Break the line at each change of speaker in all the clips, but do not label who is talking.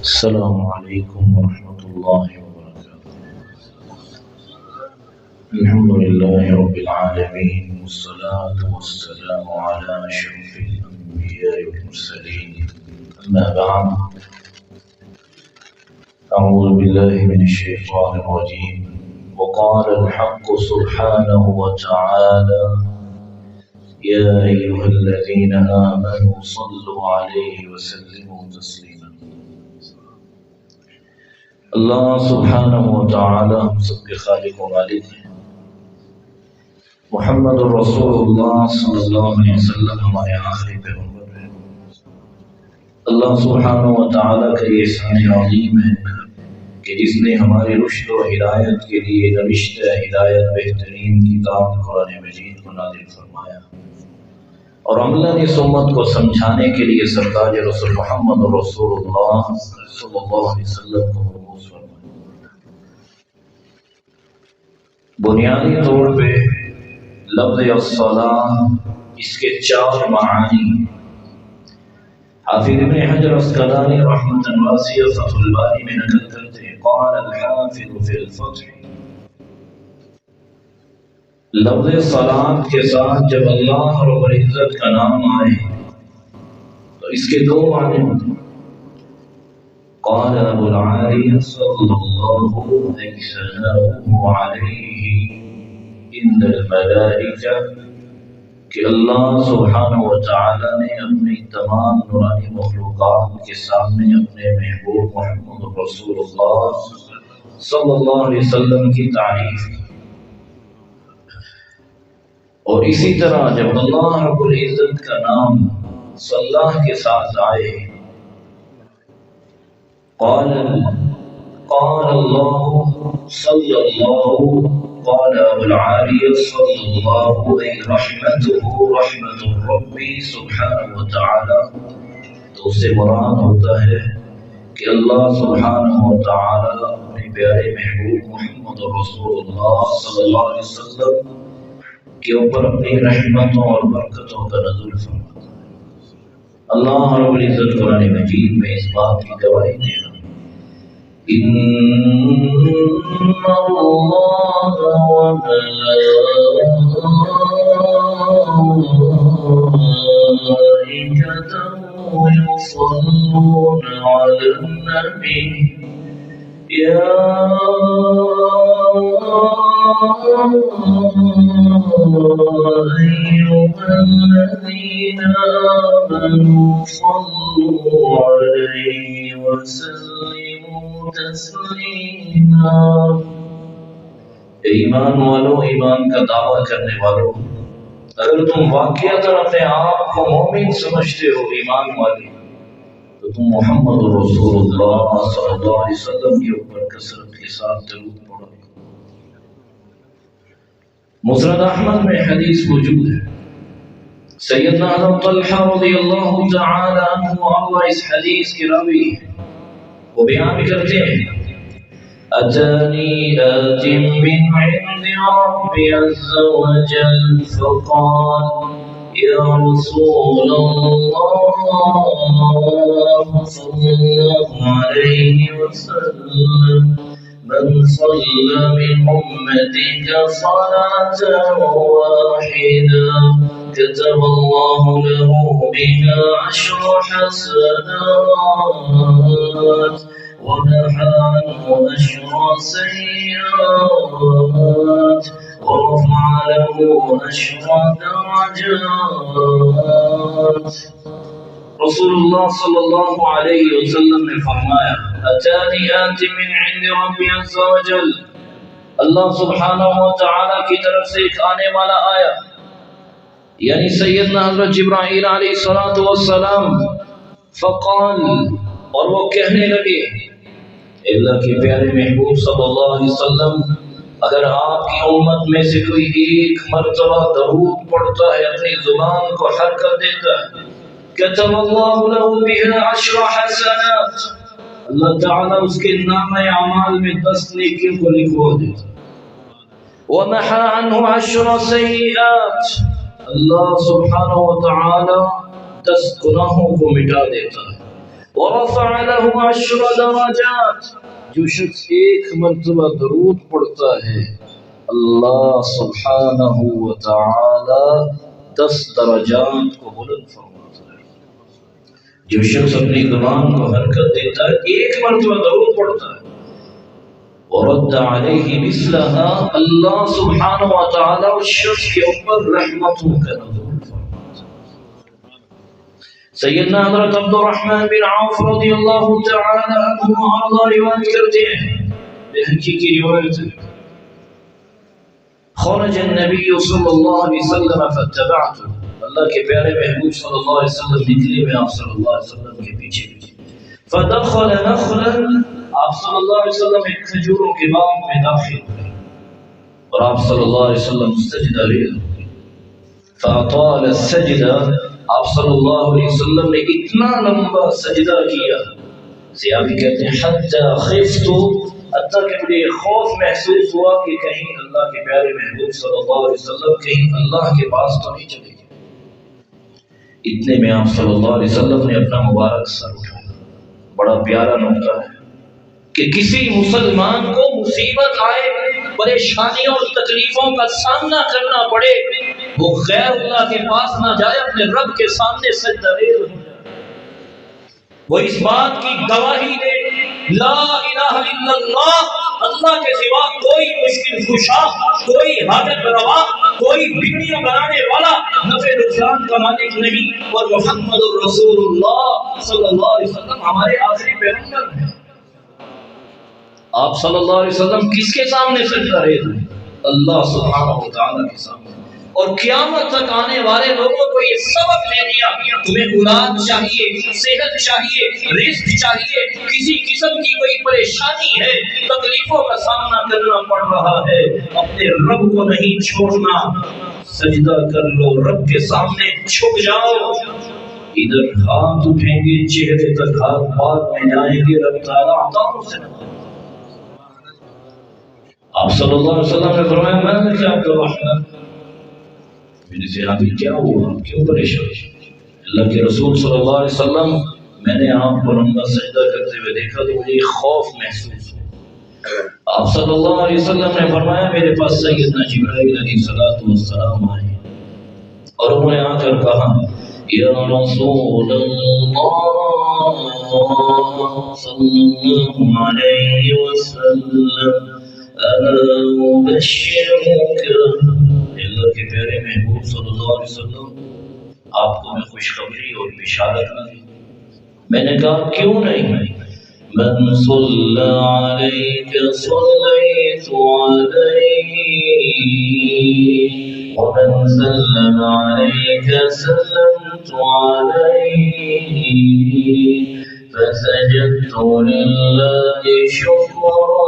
السلام علیکم ورحمۃ اللہ وبرکاتہ۔ الحمد للہ رب العالمین والصلاة والسلام علی اشرف الانبیاء والمرسلین، اما بعد، اعوذ باللہ من الشیطان الرجیم، وقال الحق سبحانہ وتعالى یا ایھا الذین آمنوا صلوا علیہ وسلموا تسلیما۔ اللہ سبحانہ وتعالی ہم سب کے خالق و مالک ہیں۔ محمد الرسول اللہ صلی اللہ علیہ وسلم ہمارے آخری پیغمبر ہیں۔ اللہ سبحانہ وتعالی کا یہ احسان عظیم ہے کہ جس نے ہماری رشد و ہدایت کے لیے نوشتہ ہدایت بہترین کتاب قرآن مجید کو نازل فرمایا، اور عملاً اس امت کو سمجھانے کے لیے سرتاج رسول محمد رسول اللہ صلی اللہ علیہ وسلم کو مبعوث فرمایا۔ بنیادی طور پہ لفظ الصلاۃ، اس کے 4 معانی حافظ ابن حجر عسقلانی رحمۃ واسعہ فتح الباری میں نقل کرتے ہیں۔ قال الحافظ فی الفتح، لفظ صلاۃ کے ساتھ جب اللہ رب العزت کا نام آئے تو اس کے 2 معنی ہوتے ہیں۔ قال ابو العالیہ صلی اللہ علیہ ان الملائکہ، کہ اللہ سبحانہ وتعالی نے اپنی تمام نورانی مخلوقات کے سامنے اپنے محبوب محمد رسول اللہ صلی اللہ علیہ وسلم کی تعریف کی، اور اسی طرح جب اللہ رب العزت کا نام صلاح کے ساتھ آئے، قال اللہ صلی اللہ، قال ابو العالیہ صلی اللہ علیہ رحمتہ رحمت ربی سبحانہ وتعالی، تو اس سے مراد ہوتا ہے کہ اللہ سبحانہ وتعالی اپنے پیارے محبوب محمد رسول اللہ صلی اللہ علیہ وسلم کے اوپر اپنی رحمتوں اور برکتوں کا نزول فرماتا ہے۔ اللہ رب العزت قرآن مجید میں اس بات کی گواہی دے رہا ہے، ان اللہ وملائکتہ یصلون علی النبی یا أيها الذين آمنوا صلوا عليه وسلموا تسليما۔ ایمان والو، ایمان کا دعویٰ کرنے والو، اگر تم واقعتاً اپنے آپ کو مومن سمجھتے ہو، ایمان والے، تو تم محمد رسول اللہ صلی اللہ علیہ وسلم کے اوپر کثرت کے ساتھ درود پڑھو۔ مسند احمد میں حدیث موجود ہے، سیدنا حضرت طلحہ رضی اللہ تعالی عنہ اللہ اس حدیث کے راوی ہیں، وہ بیان کرتے ہیں، اتانی آت من عند ربی عز وجل فقال یا رسول اللہ صلی اللہ علیہ وسلم من صلى من أمتك صلاة واحدة كتب الله له بها 10 حسنات ومحى عنه 10 سيئات ورفع له 10 درجات۔ رسول اللہ صلی اللہ علیہ وسلم نے فرمایا، اتانی آت من عند ربی عز وجل، اللہ سبحانہ وتعالی کی طرف سے ایک آنے والا آیا، یعنی سیدنا حضرت جبرائیل علیہ السلام، فقال، اور وہ کہنے لگے، اللہ کے پیارے محبوب صلی اللہ علیہ وسلم اگر آپ کی امت میں سے کوئی ایک مرتبہ درود پڑھتا ہے اپنی زبان کو حرکت دیتا ہے کتب اللہ له بها 10 حسنات اللہ تعالیٰ اس کے نامہ اعمال میں 10 نیکیوں کو لکھوا دیتا ہے ومحى عنه 10 سیئات اللہ سبحانہ وتعالی 10 گناہوں کو مٹا دیتا ہے ورفع له 10 درجات جو شخص ایک مرتبہ درود پڑھتا ہے اللہ سبحانہ وتعالی 10 درجات کو بلند فرماتا ہے۔ جو شخص اپنی زبان کو حرکت دیتا ہے ایک مرتبہ درود پڑھتا ہے ورد علیہ مثلها اللہ سبحانہ وتعالی اس شخص کے اوپر رحمتوں کا نزول سیدنا حضرت عبد الرحمن بن عوف رضی اللہ تعالی عنہ وارضا روایت کرتے ہیں بحقی کی روایت خرج النبی صلی اللہ علیہ وسلم فاتبعته اللہ کے پیارے محبوب صلی اللہ علیہ وسلم نکلے میں آپ صلی اللہ علیہ وسلم کے پیچھے فدخل نخلا آپ صلی اللہ علیہ وسلم ایک کھجوروں کے باغ میں داخل ہوئے اور آپ صلی اللہ علیہ وسلم سجدہ لے فاطال السجدہ آپ صلی اللہ علیہ وسلم نے اتنا لمبا سجدہ کیا صحابی کہتے ہیں حتی خفت حتی کہ مجھے خوف محسوس ہوا کہ کہیں اللہ کے پیارے محبوب صلی اللہ علیہ وسلم کہیں اللہ کے پاس تو نہیں چلے گئے اتنے میں آپ صلی اللہ علیہ وسلم نے اپنا مبارک سر اٹھایا بڑا پیارا نقطہ ہے کہ کسی مسلمان کو مصیبت آئے پریشانیوں اور تکلیفوں کا سامنا کرنا پڑے وہ غیر اللہ کے پاس نہ جائے اپنے رب کے سامنے سجدہ ریز ہو جائے وہ اس بات کی گواہی دے لا الہ الا اللہ اللہ کے سوا کوئی مشکل کشا کوئی حاجت روا کوئی بگڑیاں بنانے والا نفع نقصان کا مالک نہیں اور محمد رسول اللہ صلی اللہ علیہ وسلم ہمارے آخری پیغمبر ہیں آپ صلی اللہ علیہ وسلم کس کے سامنے سجدہ ریز ہیں اللہ سبحانہ وتعالی کے سامنے اور قیامت تک آنے والے لوگوں کو یہ سبق لے دیا تمہیں اولاد چاہیے صحت چاہیے رزق چاہیے کسی قسم کی کوئی پریشانی ہے تکلیفوں کا سامنا کرنا پڑ رہا ہے اپنے رب کو نہیں چھوڑنا سجدہ کر لو رب کے سامنے جھک جاؤ ادھر ہاتھ اٹھیں گے چہرے تک ہاتھ بعد میں جائیں گے رب تعالیٰ عطاؤں سے آپ صلی اللہ علیہ وسلم نے فرمایا میں نے کیا کہا رحمت میرے صحابی کیا ہوا کیوں پریشان اللہ کے رسول صلی اللہ علیہ وسلم میں نے آپ کو لمبا سجدہ کرتے ہوئے دیکھا تو مجھے خوف محسوس ہوا آپ صلی اللہ علیہ وسلم نے فرمایا میرے پاس سیدنا جبرائیل علیہ السلام آئے اور انہوں نے آ کر کہا یا رسول اللہ صلی اللہ علیہ وسلم انا مبشرک اللہ کے پیارے محبوب صلی اللہ علیہ وسلم آپ کو میں خوشخبری اور بشارت نہ دوں میں نے کہا کیوں نہیں من صلی علیک صلیت علیہ ومن سلم علیک سلمت علیہ فسجدت للہ شکرا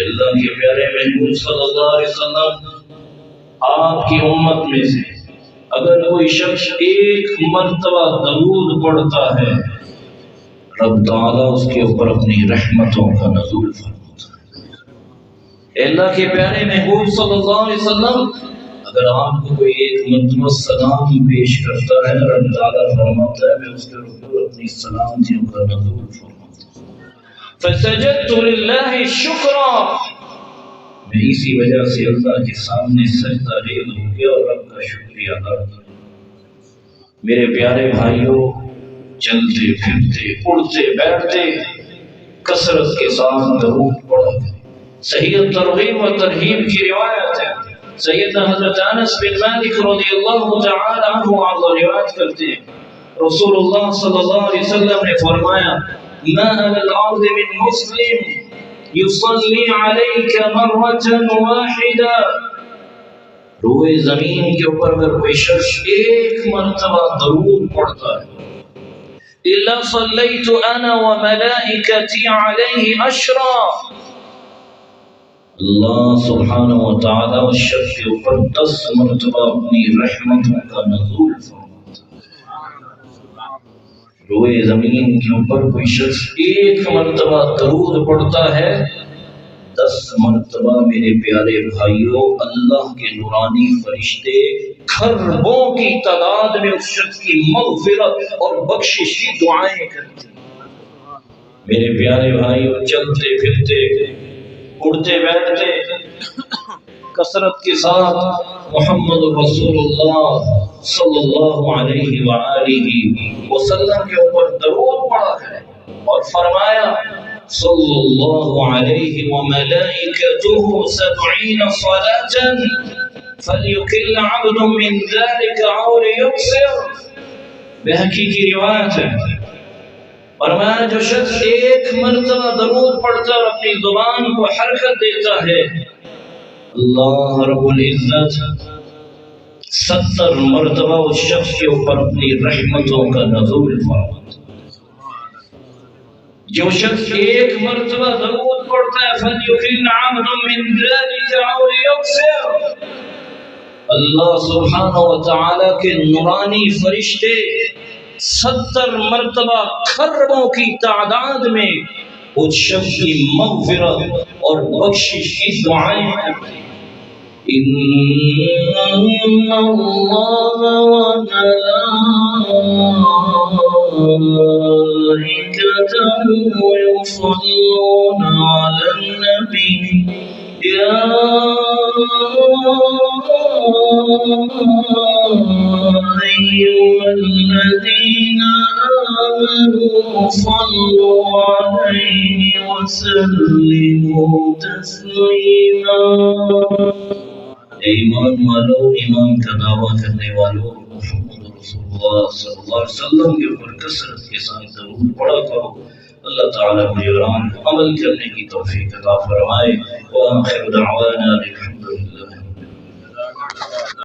اللہ کے پیارے محبوب صلی اللہ علیہ وسلم آپ کی امت میں سے اگر کوئی شخص ایک مرتبہ درود پڑھتا ہے رب تعالیٰ اس کے اوپر اپنی رحمتوں کا نزول فرماتا ہے اللہ کے پیارے محبوب صلی اللہ علیہ وسلم اگر آپ کو کوئی ایک مرتبہ سلام پیش کرتا ہے رب تعالیٰ فرماتا ہے میں اس کے اوپر اپنی سلامتیوں کا نزول فرماتا ہوں فسجدت للہ شکرا میں اسی وجہ سے اللہ کے سامنے سجدہ ریز ہو گیا اور رب کا شکریہ ادا کیا میرے پیارے بھائیوں چلتے پھرتے اڑتے بیٹھتے کثرت کے ساتھ درود پڑھا صحیح ترغیب و ترہیب کی روایت ہے سیدنا حضرت انس بن مالک رضی اللہ تعالی عنہ عرض روایت کرتے ہیں رسول اللہ صلی اللہ علیہ وسلم نے فرمایا ما على الارض من مسلم يصلي عليك مرة واحدة روئے زمین کے اوپر اگر کوئی شخص ایک مرتبہ درود پڑھتا ہے إلا صليت أنا وملائكتي عليه أشرا. اللہ سبحانہ و تعالی اس شخص کے اوپر 10 مرتبہ اپنی رحمتوں کا نزول فرماتا ہے۔ روئے زمین کے اوپر کوئی شخص 1 مرتبہ درود پڑھتا ہے، 10 مرتبہ میرے پیارے بھائیوں اللہ کے نورانی فرشتے کھربوں کی تعداد میں اس شخص کی مغفرت اور بخشش کی دعائیں کرتے ہیں۔ میرے پیارے بھائیوں، چلتے پھرتے اڑتے بیٹھتے کثرت کے ساتھ محمد رسول اللہ صلی اللہ علیہ وآلہ وسلم کے اوپر درود پڑھا ہے اور فرمایا صلی اللہ علیہ وملائکتہ 70 صلاة فلیکل عبد من ذلك او لیقصر۔ بہقی کی روایت ہے، فرمایا جو شخص 1 مرتبہ درود پڑھتا اور اپنی زبان کو حرکت دیتا ہے، اللہ رب العزت 70 مرتبہ اس شخص کے اوپر اپنی رحمتوں کا نزول فرماتا ہے۔ جو شخص 1 مرتبہ درود پڑھتا ہے فَلْيُكِلْ عَبْدٌ مِّن ذَلِكَ أَوْ لِيُكْثِرْ، اللہ سبحانہ و تعالی کے نورانی فرشتے 70 مرتبہ کھربوں کی تعداد میں اس شخص کی مغفرت اور بخشش کی دعائیں کرتے ہیں۔ ان اللہ وملائکتہ یصلون علی النبی یا أيها الذين آمنوا صلوا عليه وسلموا تسليما۔ ایمان والو، ایمان کا دعویٰ کرنے والو، محمد رسول اللہ صلی اللہ علیہ وسلم کے اوپر کثرت کے ساتھ درود پڑھا کرو۔ اللہ تعالیٰ مجھے عمل کرنے کی توفیق عطا فرمائے۔ وآخر دعوانا